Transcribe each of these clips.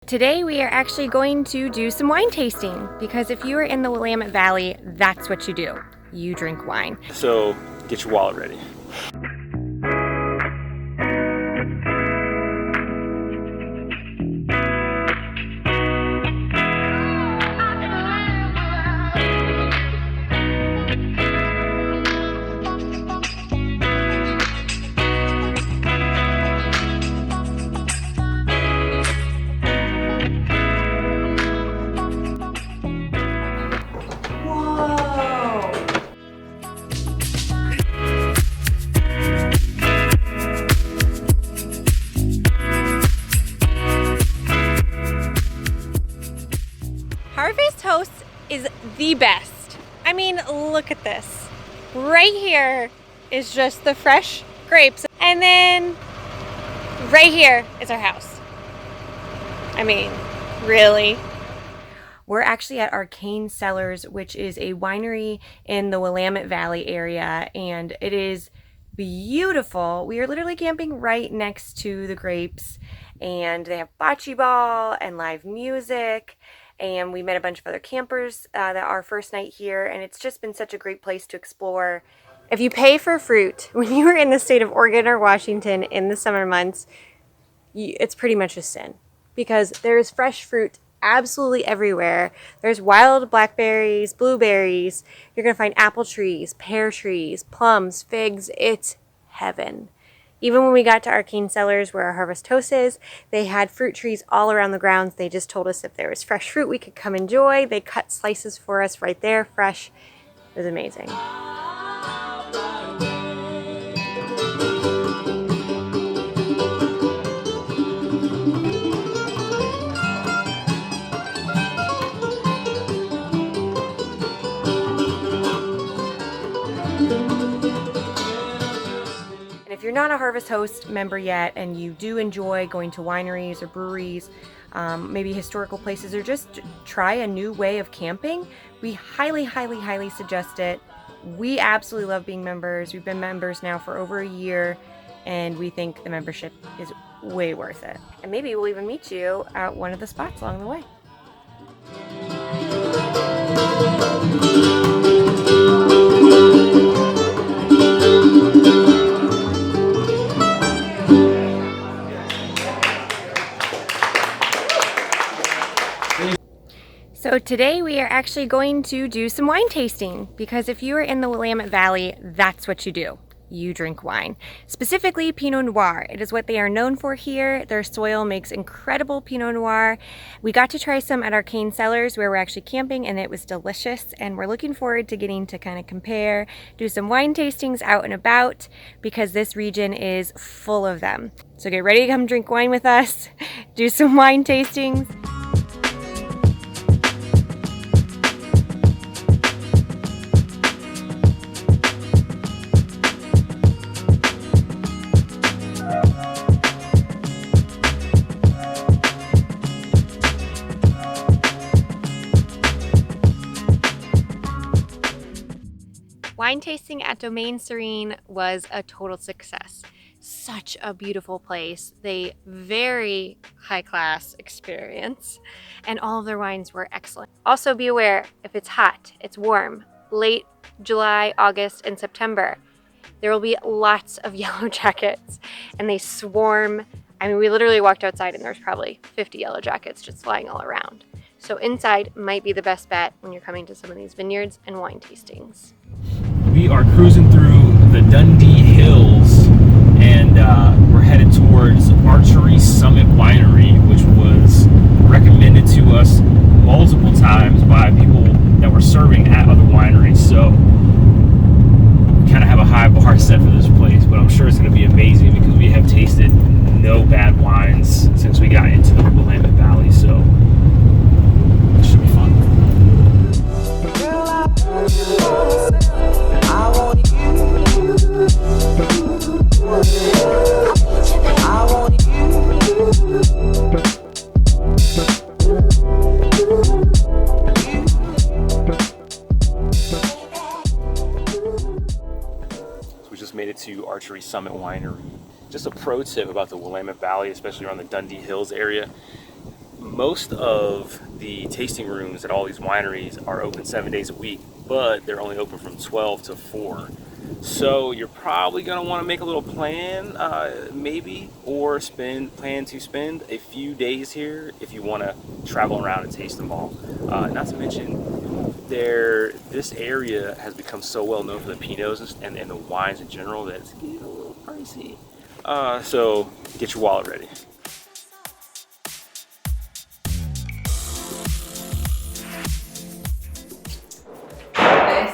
Today we are actually going to do some wine tasting, because if you are in the Willamette Valley, that's what you do. You drink wine. So get your wallet ready. Is the best. I mean, look at this. Right here is just the fresh grapes, and then right here is our house. I mean, really? We're actually at Arcane Cellars, which is a winery in the Willamette Valley area, and it is beautiful. We are literally camping right next to the grapes, and they have bocce ball and live music. And we met a bunch of other campers that our first night here, and it's just been such a great place to explore. If you pay for fruit when you are in the state of Oregon or Washington in the summer months, it's pretty much a sin, because there is fresh fruit absolutely everywhere. There's wild blackberries, blueberries. You're going to find apple trees, pear trees, plums, figs. It's heaven. Even when we got to Arcane Cellars, where our harvest house is, they had fruit trees all around the grounds. They just told us if there was fresh fruit, we could come enjoy. They cut slices for us right there, fresh. It was amazing. If you're not a Harvest Host member yet, and you do enjoy going to wineries or breweries, maybe historical places, or just try a new way of camping, we highly, highly, highly suggest it. We absolutely love being members. We've been members now for over a year, and we think the membership is way worth it. And maybe we'll even meet you at one of the spots along the way. So today we are actually going to do some wine tasting, because if you are in the Willamette Valley, that's what you do. You drink wine. Specifically Pinot Noir. It is what they are known for here. Their soil makes incredible Pinot Noir. We got to try some at Arcane Cellars, where we're actually camping, and it was delicious, and we're looking forward to getting to kind of compare, do some wine tastings out and about, because this region is full of them. So get ready to come drink wine with us, do some wine tastings. Wine tasting at Domaine Serene was a total success. Such a beautiful place. They very high class experience, and all of their wines were excellent. Also be aware, if it's hot, it's warm, late July, August, and September, there will be lots of yellow jackets, and they swarm. I mean, we literally walked outside and there's probably 50 yellow jackets just flying all around. So inside might be the best bet when you're coming to some of these vineyards and wine tastings. We are cruising through the Dundee Hills, and we're headed towards Archery Summit Winery, which was recommended to us multiple times by people that were serving at other wineries. So we kind of have a high bar set for this place, but I'm sure it's going to be amazing, because we have tasted no bad wines since we got into the Willamette Valley. So it should be fun. So we just made it to Archery Summit Winery. Just a pro tip about the Willamette Valley, especially around the Dundee Hills area. most of the tasting rooms at all these wineries are open 7 days a week, but they're only open from 12 to 4. So you're probably going to want to make a little plan, maybe, or plan to spend a few days here if you want to travel around and taste them all. Not to mention, this area has become so well known for the Pinots and the wines in general that it's getting a little pricey. So get your wallet ready.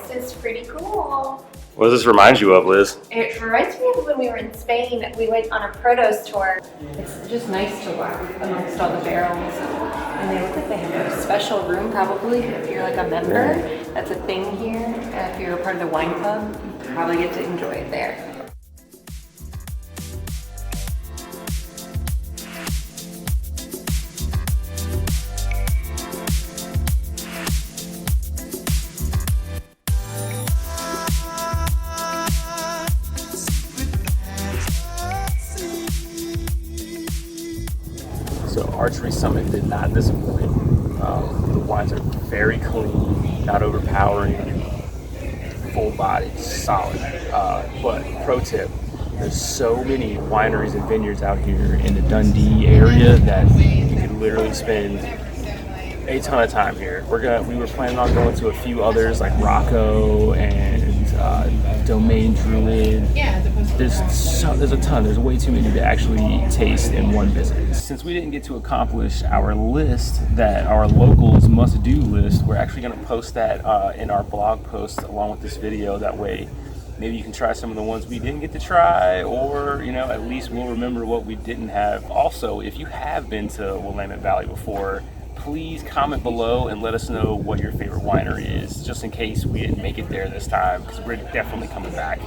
This is pretty cool. What does this remind you of, Liz? It reminds me of when we were in Spain. We went on a produce tour. It's just nice to walk amongst all the barrels. And they look like they have a special room, probably, if you're like a member. That's a thing here. If you're a part of the wine club, you probably get to enjoy it there. So Archery Summit did not disappoint. The wines are very clean, not overpowering, full body, solid. But pro tip, there's so many wineries and vineyards out here in the Dundee area that you could literally spend a ton of time here. We were planning on going to a few others like Rocco and DOMAINE Druid. There's a ton. There's way too many to actually taste in one visit. Since we didn't get to accomplish our list, that our locals must-do list, we're actually going to post that in our blog post along with this video. That way, maybe you can try some of the ones we didn't get to try, or at least we'll remember what we didn't have. Also, if you have been to Willamette Valley before, please comment below and let us know what your favorite winery is, just in case we didn't make it there this time, because we're definitely coming back.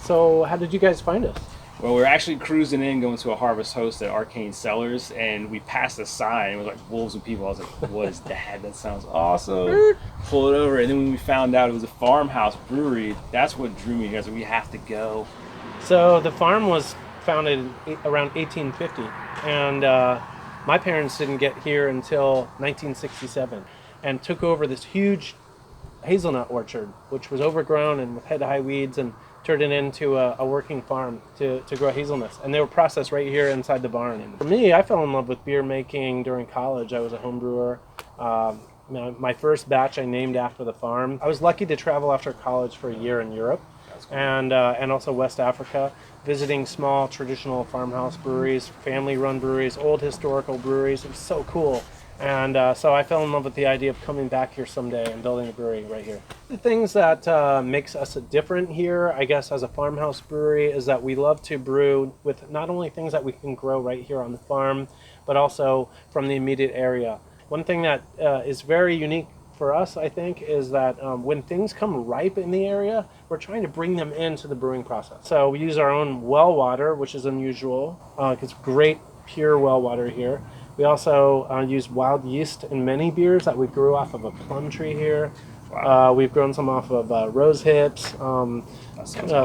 So how did you guys find us? Well, we're actually cruising in, going to a harvest host at Arcane Cellars, and we passed a sign. It was like wolves and people. I was like, what is that? That sounds awesome. Pull it over, and then when we found out it was a Farmhouse brewery, that's what drew me here. So we have to go. So the farm was founded around 1850, and my parents didn't get here until 1967 and took over this huge hazelnut orchard, which was overgrown and with head-high weeds, and turned it into a working farm to grow hazelnuts. And they were processed right here inside the barn. And for me, I fell in love with beer making during college. I was a home brewer. My first batch I named after the farm. I was lucky to travel after college for a year in Europe. Cool. And also West Africa, visiting small traditional farmhouse breweries, family-run breweries, old historical breweries. It was so cool. And so I fell in love with the idea of coming back here someday and building a brewery right here. The things that makes us different here, I guess, as a farmhouse brewery, is that we love to brew with not only things that we can grow right here on the farm, but also from the immediate area. One thing that is very unique for us, I think, is that when things come ripe in the area, we're trying to bring them into the brewing process. So we use our own well water, which is unusual. It's great, pure well water here. We also use wild yeast in many beers that we grew off of a plum tree here. Wow. We've grown some off of rose hips, awesome.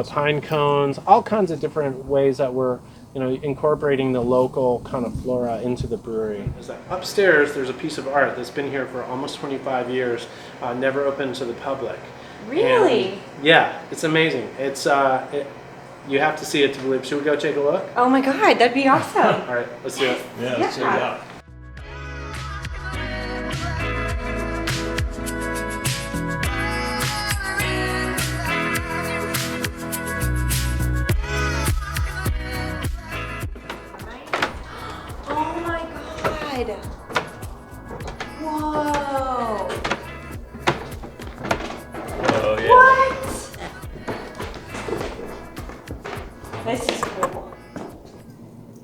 Pine cones, all kinds of different ways that we're incorporating the local kind of flora into the brewery. Upstairs, there's a piece of art that's been here for almost 25 years, never open to the public. Really? And, yeah, it's amazing. It's you have to see it to believe. Should we go take a look? Oh my God, that'd be awesome. All right, let's do it. Yeah, let's check it out. Oh my God. Whoa. Oh, yeah. What? This is cool.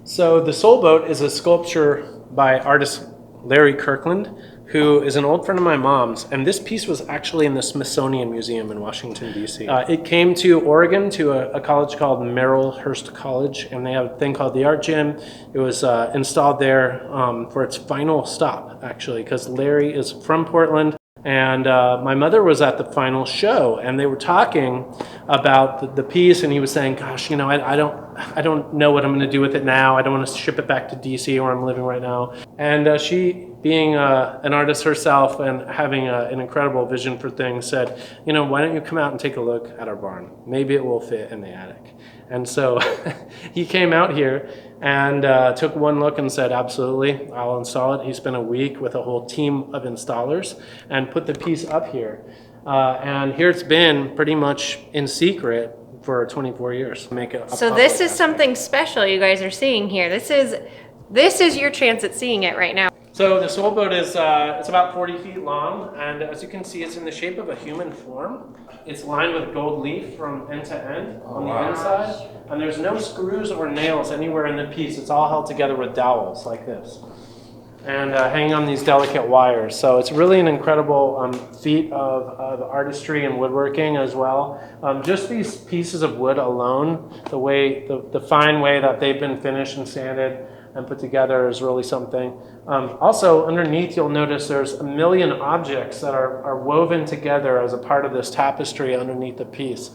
So the Soul Boat is a sculpture by artist Larry KIRKLAND, who is an old friend of my mom's, and this piece was actually in the Smithsonian Museum in Washington, D.C. It came to Oregon to a college called Merrillhurst College, and they have a thing called the Art Gym. It was installed there for its final stop, actually, because Larry is from Portland. And my mother was at the final show, and they were talking about the piece, and he was saying, gosh, you know, I don't know what I'm going to do with it now. I don't want to ship it back to DC where I'm living right now. And she, being an artist herself and having an incredible vision for things, said, you know, why don't you come out and take a look at our barn? Maybe it will fit in the attic. And so he came out here and took one look and said, absolutely, I'll install it. He spent a week with a whole team of installers and put the piece up here. And here it's been pretty much in secret for 24 years. Make it so this is something special you guys are seeing here. This is your chance at seeing it right now. So the soul boat is it's about 40 feet long, and as you can see, it's in the shape of a human form. It's lined with gold leaf from end to end on the inside, and there's no screws or nails anywhere in the piece. It's all held together with dowels like this, and hanging on these delicate wires. So it's really an incredible feat of artistry and woodworking as well. Just these pieces of wood alone, the fine way that they've been finished and sanded and put together is really something. Also, underneath you'll notice there's a million objects that are woven together as a part of this tapestry underneath the piece.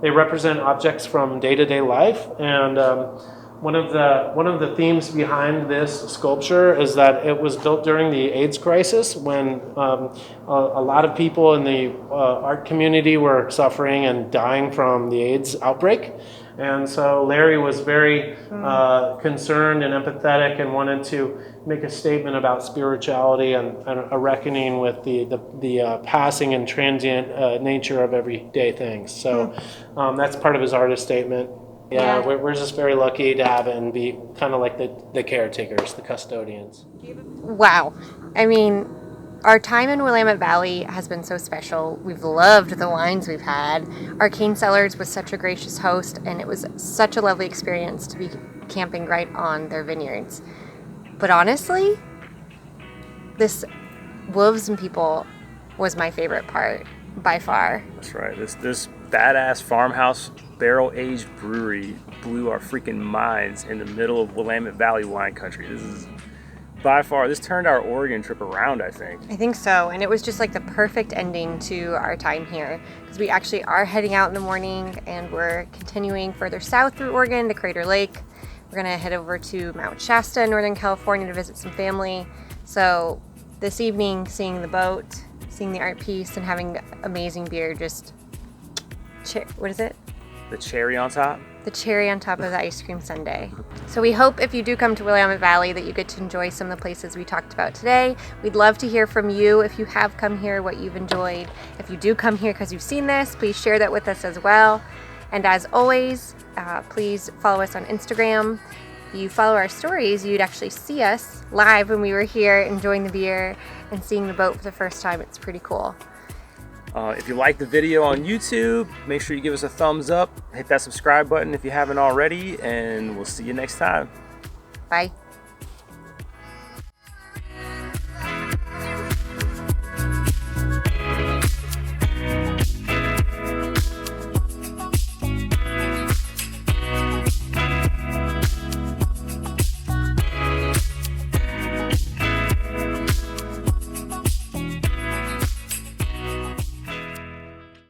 They represent objects from day-to-day life, and one of the themes behind this sculpture is that it was built during the AIDS crisis, when a lot of people in the art community were suffering and dying from the AIDS outbreak. And so Larry was very concerned and empathetic and wanted to make a statement about spirituality and a reckoning with the passing and transient nature of everyday things. So that's part of his artist statement. Yeah, we're just very lucky to have it and be kind of like the caretakers, the custodians. Wow. I mean, our time in Willamette Valley has been so special. We've loved the wines we've had. Arcane Cellars was such a gracious host, and it was such a lovely experience to be camping right on their vineyards. But honestly, this Wolves and People was my favorite part by far. That's right. This badass farmhouse barrel-aged brewery blew our freaking minds in the middle of Willamette Valley wine country. This is by far, this turned our Oregon trip around, I think. I think so, and it was just like the perfect ending to our time here, because we actually are heading out in the morning and we're continuing further south through Oregon to Crater Lake. We're gonna head over to Mount Shasta in Northern California to visit some family. So this evening, seeing the boat, seeing the art piece, and having amazing beer, just, what is it? The cherry on top? The cherry on top of the ice cream sundae. So we hope if you do come to Willamette Valley that you get to enjoy some of the places we talked about today. We'd love to hear from you if you have come here, what you've enjoyed. If you do come here because you've seen this, please share that with us as well. And as always, please follow us on Instagram. If you follow our stories, you'd actually see us live when we were here enjoying the beer and seeing the boat for the first time. It's pretty cool. If you like the video on YouTube, make sure you give us a thumbs up, hit that subscribe button if you haven't already, and we'll see you next time. Bye.